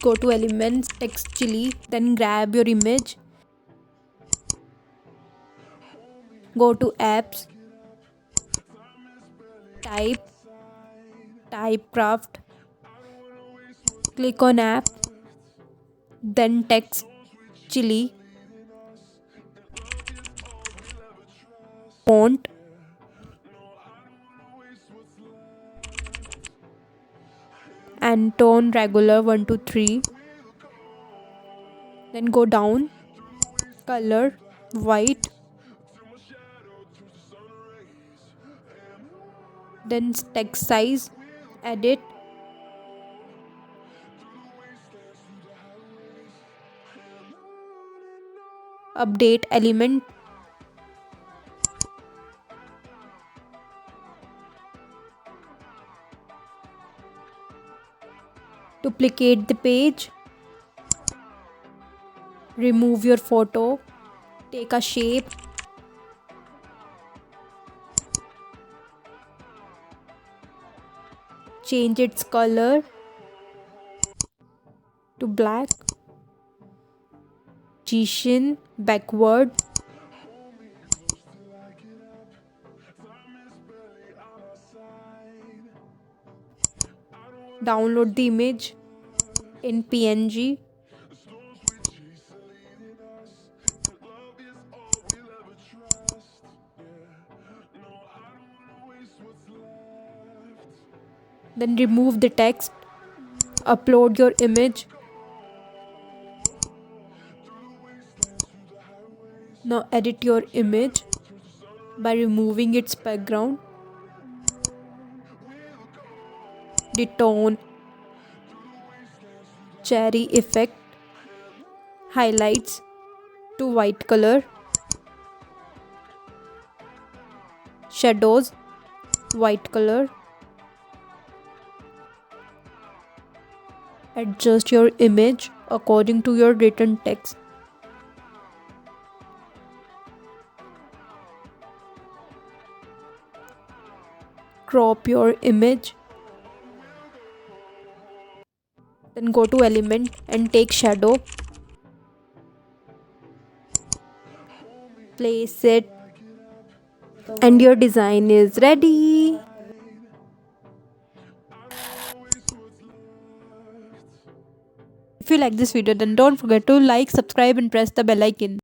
go to elements, text chili, then grab your image, go to apps, Typecraft, click on app, then text chili, font, and tone regular 1 to 3. Then go down, color white, then text size, edit, update element, duplicate the page, remove your photo, take a shape, change its color to black, position backward, download the image in PNG, then remove the text, upload your image. Now edit your image by removing its background, the tone, cherry effect, highlights to white color, shadows white color. Adjust your image according to your written text. Crop your image. Then go to element and take shadow. Place it. And your design is ready. If you like this video, then don't forget to like, subscribe and press the bell icon.